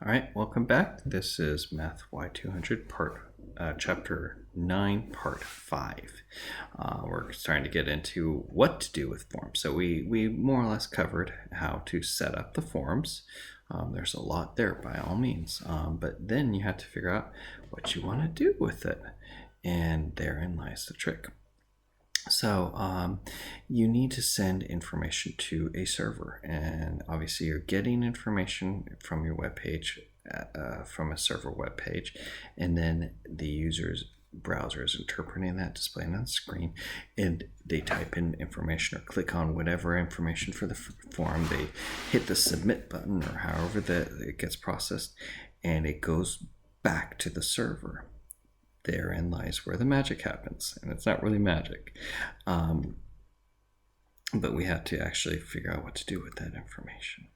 All right, welcome back. This is MATHY200 Chapter 9, Part 5. We're starting to get into what to do with forms. So we more or less covered how to set up the forms. There's a lot there by all means, but then you have to figure out what you want to do with it. And therein lies the trick. So you need to send information to a server, and obviously you're getting information from your web page, from a server web page, and then the user's browser is interpreting that, displaying on the screen, and they type in information or click on whatever information for the form. They hit the submit button or however it gets processed, and it goes back to the server. Therein lies where the magic happens, and it's not really magic, but we have to actually figure out what to do with that information.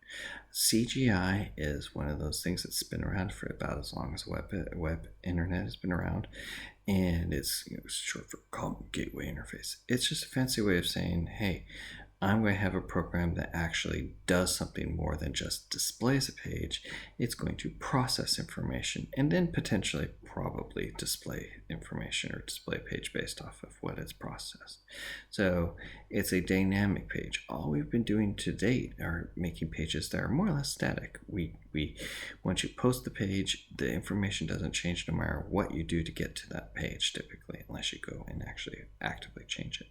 CGI is one of those things that's been around for about as long as web internet has been around, and it's short for Common Gateway Interface. It's just a fancy way of saying, hey, I'm going to have a program that actually does something more than just displays a page. It's going to process information and then potentially probably display information or display a page based off of what it's processed. So it's a dynamic page. All we've been doing to date are making pages that are more or less static. Once you post the page, the information doesn't change no matter what you do to get to that page typically, unless you go and actually actively change it.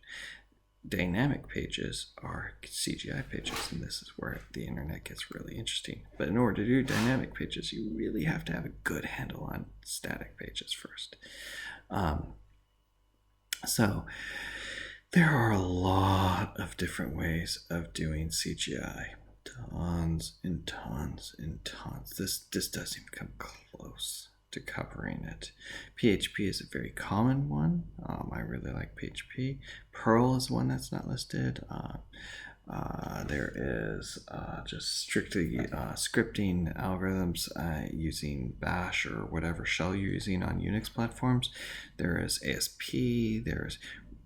Dynamic pages are CGI pages, and this is where the internet gets really interesting. But in order to do dynamic pages, you really have to have a good handle on static pages first. So there are a lot of different ways of doing CGI. Tons and tons and tons. This doesn't even come close to covering it. PHP is a very common one. I really like PHP. Perl is one that's not listed. There is just strictly scripting algorithms using Bash or whatever shell you're using on Unix platforms. There is ASP, there's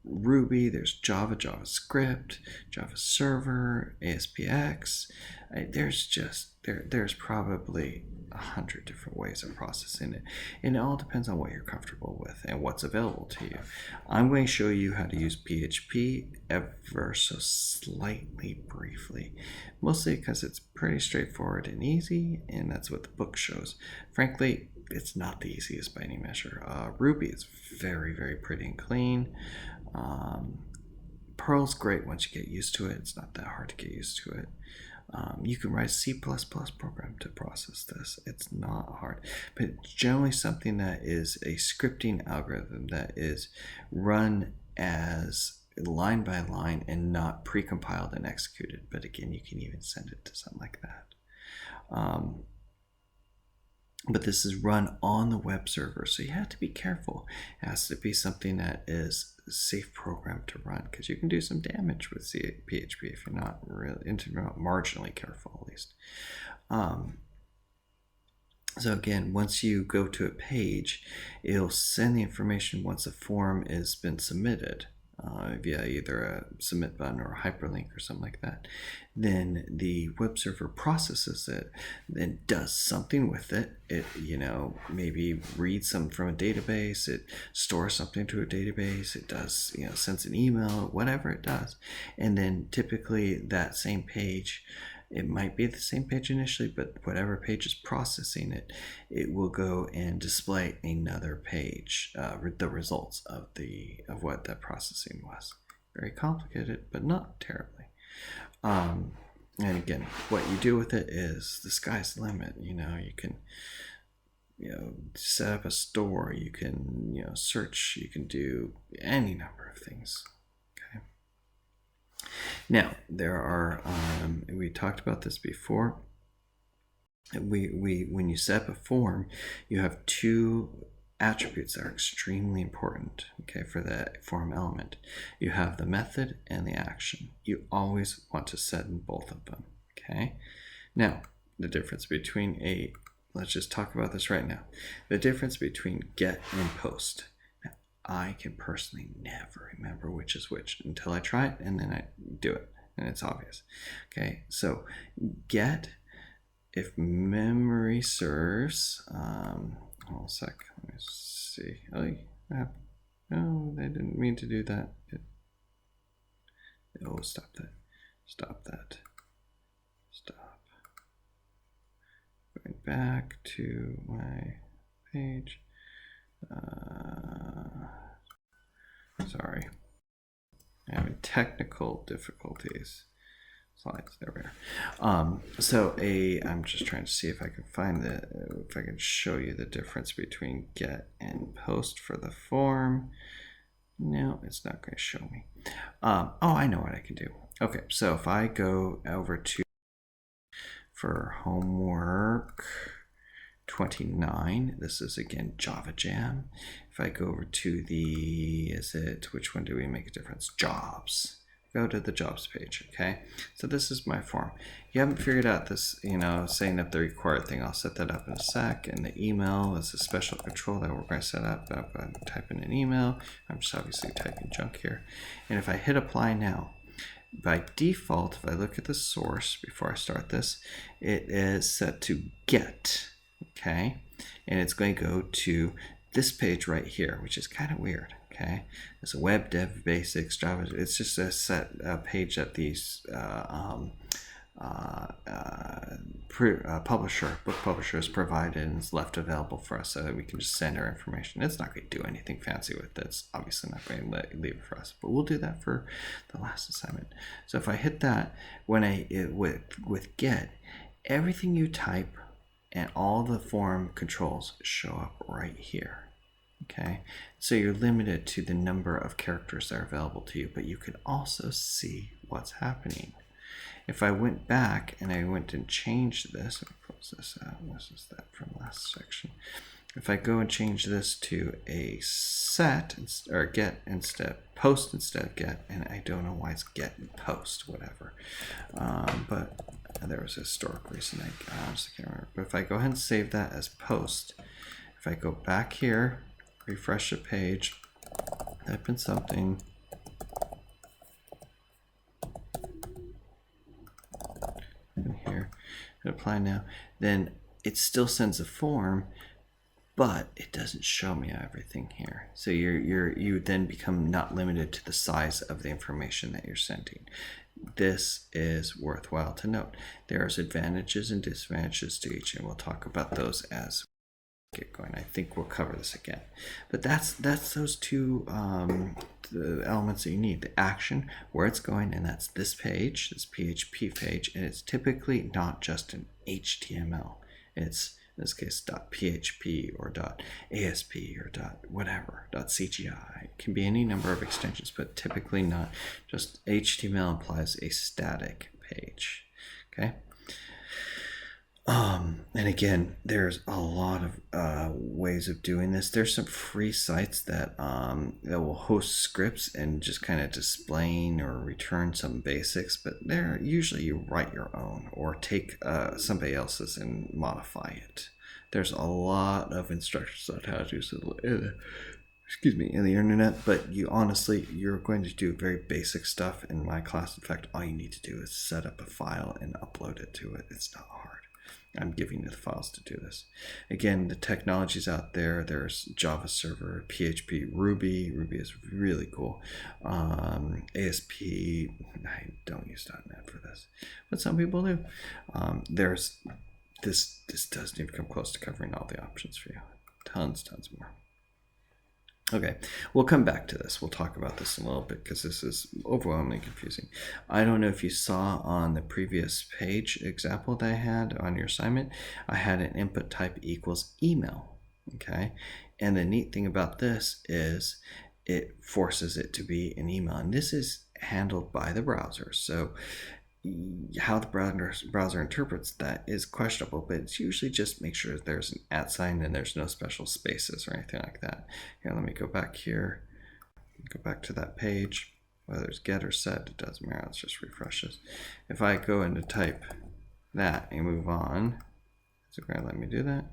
Ruby, there's Java, JavaScript, Java Server, ASPX. There's probably 100 different ways of processing it, and it all depends on what you're comfortable with and what's available to you. I'm going to show you how to use PHP ever so slightly briefly, mostly because it's pretty straightforward and easy, and that's what the book shows. Frankly, it's not the easiest by any measure. Ruby is very, very pretty and clean. Perl's great once you get used to it. It's not that hard to get used to it. You can write a C++ program to process this. It's not hard, but it's generally something that is a scripting algorithm that is run as line by line and not precompiled and executed. But again, you can even send it to something like that. But this is run on the web server, so you have to be careful. It has to be something that is a safe program to run, because you can do some damage with PHP if you're not marginally careful, at least. So again, once you go to a page, it'll send the information once a form has been submitted via either a submit button or a hyperlink or something like that. Then the web server processes it, then does something with it. It maybe reads something from a database, it stores something to a database, it does sends an email, whatever it does. And then typically that same page, it might be the same page initially, but whatever page is processing it, it will go and display another page, the results of what that processing was. Very complicated, but not terribly. And again, what you do with it is the sky's the limit. You can set up a store, you can search, you can do any number of things. Now, there are, we talked about this before. When you set up a form, you have two attributes that are extremely important, for that form element. You have the method and the action. You always want to set in both of them, Now, the difference between let's just talk about this right now. The difference between get and post. I can personally never remember which is which until I try it, and then I do it, and it's obvious. So get if memory serves, hold a sec, let me see. Oh, no, they didn't mean to do that. Oh, stop that. Stop that. Stop. Going back to my page. Sorry. I'm having technical difficulties. Slides, there we are. I'm just trying to see if I can find if I can show you the difference between get and post for the form. No, it's not going to show me. Oh, I know what I can do. Okay, so if I go over to for homework 29, this is again Java Jam. If I go over to which one do we make a difference? Jobs. Go to the jobs page, okay? So this is my form. You haven't figured out this, setting up the required thing. I'll set that up in a sec. And the email is a special control that we're going to set up. I'm typing an email. I'm just obviously typing junk here. And if I hit apply now, by default, if I look at the source before I start this, it is set to get, okay? And it's going to go to this page right here, which is kind of weird. Okay, it's a web dev basics Java. It's just a page that these book publishers provided and is left available for us so that we can just send our information. It's not going to do anything fancy with it. It's obviously not going to leave it for us, but we'll do that for the last assignment. So if I hit that, with get, everything you type and all the form controls show up right here. Okay, so you're limited to the number of characters that are available to you, but you can also see what's happening. If I went back and I went and changed this, let me close this out. This is that from last section. If I go and change this to a set or get instead, post instead of get, and I don't know why it's get and post, whatever. But there was a historic reason I honestly can't remember. But if I go ahead and save that as post, if I go back here, refresh the page, type in something, in here, and apply now, then it still sends a form, but it doesn't show me everything here. So you then become not limited to the size of the information that you're sending. This is worthwhile to note. There's advantages and disadvantages to each, and we'll talk about those as get going. I think we'll cover this again, but that's those two the elements that you need: the action, where it's going, and that's this page, this PHP page, and it's typically not just an HTML. It's in this case .php or .asp or whatever, .cgi. It can be any number of extensions, but typically not. Just HTML implies a static page. Okay. And again, there's a lot of ways of doing this. There's some free sites that will host scripts and just kind of displaying or return some basics, but there usually you write your own or take somebody else's and modify it. There's a lot of instructions on how to do so in the internet, but you're going to do very basic stuff in my class. In fact, all you need to do is set up a file and upload it to it. It's not hard. I'm giving you the files to do this. Again, the technology's out there. There's Java Server, PHP, Ruby. Ruby is really cool. ASP, I don't use .NET for this, but some people do. There's this doesn't even come close to covering all the options for you. Tons more. Okay, we'll come back to this. We'll talk about this in a little bit because this is overwhelmingly confusing. I don't know if you saw on the previous page example that I had on your assignment, I had an input type equals email, okay? And the neat thing about this is it forces it to be an email, and this is handled by the browser. So how the browser interprets that is questionable, but it's usually just make sure there's an @ sign and there's no special spaces or anything like that. Here, let me go back here, go back to that page. Whether it's get or set, it doesn't matter. Let's just refresh this. If I go in to type that and move on, is it going to let me do that?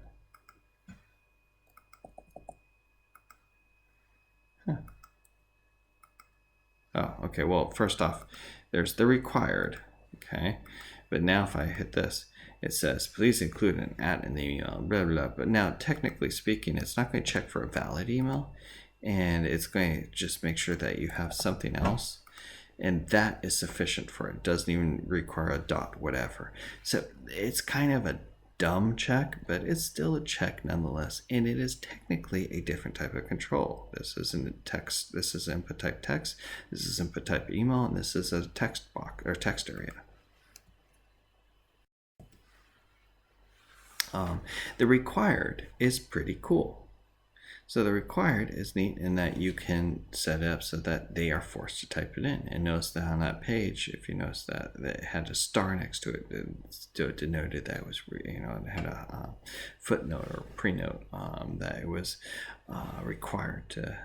Huh. Oh, okay. Well, first off, there's the required. Okay, but now if I hit this, it says, please include an @ in the email, blah, blah. But now, technically speaking, it's not going to check for a valid email, and it's going to just make sure that you have something else. And that is sufficient for it. It doesn't even require a dot, whatever. So it's kind of a dumb check, but it's still a check nonetheless. And it is technically a different type of control. This isn't text. This is input type text. This is input type email, and this is a text box or text area. The required is pretty cool. So the required is neat in that you can set it up so that they are forced to type it in. And notice that on that page, if you notice that it had a star next to it, it denoted that it was, it had a footnote or prenote that it was required to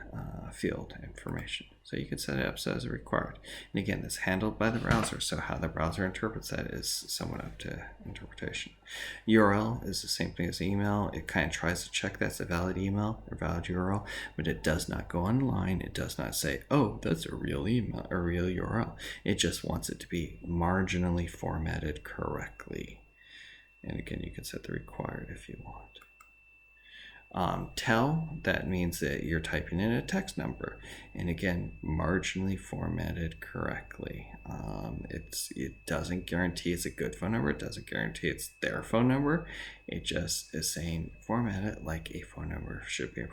field information. So you can set it up so as required. And again, it's handled by the browser, so how the browser interprets that is somewhat up to interpretation. URL is the same thing as email. It kind of tries to check that's a valid email or valid URL, but it does not go online. It does not say, oh, that's a real email or real URL. It just wants it to be marginally formatted correctly. And again, you can set the required if you want. Tell, that means that you're typing in a text number, and again, marginally formatted correctly. It doesn't guarantee it's a good phone number. It doesn't guarantee it's their phone number. It just is saying format it like a phone number should be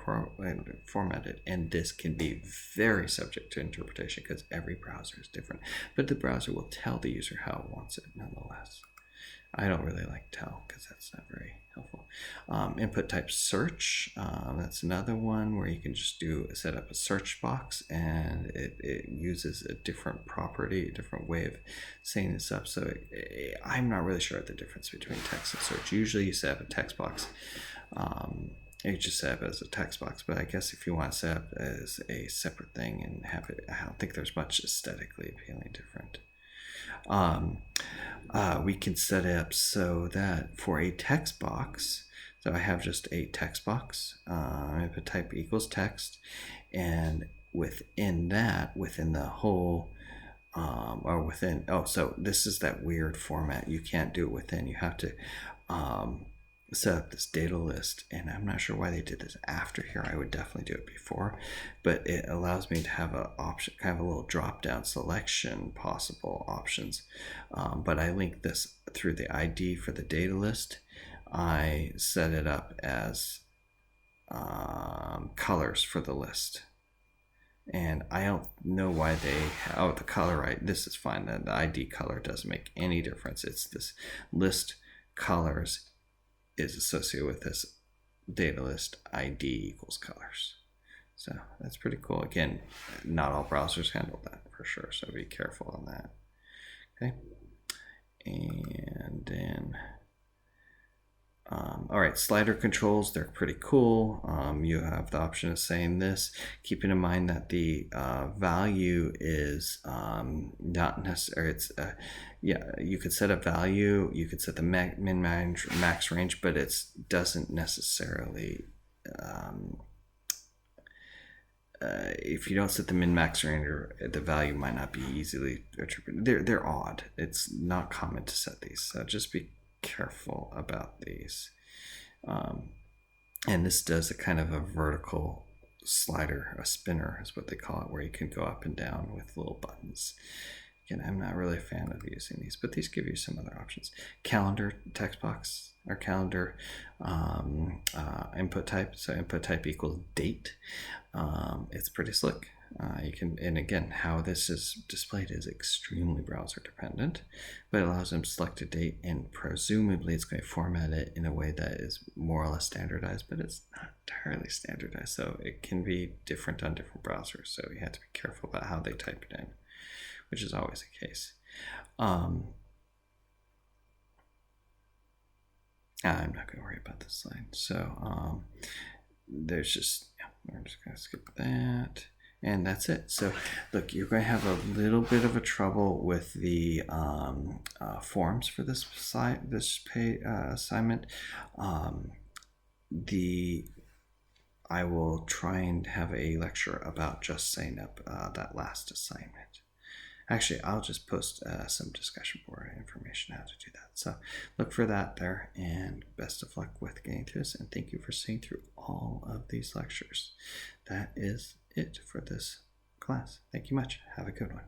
formatted, and this can be very subject to interpretation because every browser is different, but the browser will tell the user how it wants it nonetheless. I don't really like tell because that's not very helpful. Input type search, that's another one where you can just set up a search box, and it uses a different property, a different way of setting this up. So I'm not really sure what the difference between text and search. Usually you set up a text box. You just set up as a text box, but I guess if you want to set up as a separate thing and have it, I don't think there's much aesthetically appealing different. We can set it up so that for a text box, so I have just a text box, input type equals text, and within that, within the whole, so this is that weird format. You can't do it within, you have to set up this data list, and I'm not sure why they did this after here. I would definitely do it before, but it allows me to have an option, kind of a little drop down selection, possible options. But I link this through the ID for the data list. I set it up as colors for the list, and I don't know why the color, right? This is fine. The ID color doesn't make any difference. It's this list colors is associated with this data list ID equals colors. So that's pretty cool. Again, not all browsers handle that for sure, so be careful on that. Okay, and then all right, slider controls, they're pretty cool. You have the option of saying this, keeping in mind that the value is not necessary. It's you could set a value, you could set the min max range, but it doesn't necessarily if you don't set the min max range, the value might not be easily attributed. They're odd. It's not common to set these, so just be careful about these. And this does a kind of a vertical slider, a spinner is what they call it, where you can go up and down with little buttons. Again, I'm not really a fan of using these, but these give you some other options. Calendar text box, or calendar input type. So input type equals date. It's pretty slick. You can, and again, how this is displayed is extremely browser dependent, but it allows them to select a date, and presumably it's going to format it in a way that is more or less standardized, but it's not entirely standardized, so it can be different on different browsers. So you have to be careful about how they type it in, which is always the case. I'm not going to worry about this slide. So there's just, we're just going to skip that. And that's it. So look, you're going to have a little bit of a trouble with the forms for this assignment. I will try and have a lecture about just setting up that last assignment. Actually, I'll just post some discussion board information how to do that. So look for that there, and best of luck with getting through this, and thank you for seeing through all of these lectures. That is it for this class. Thank you much. Have a good one.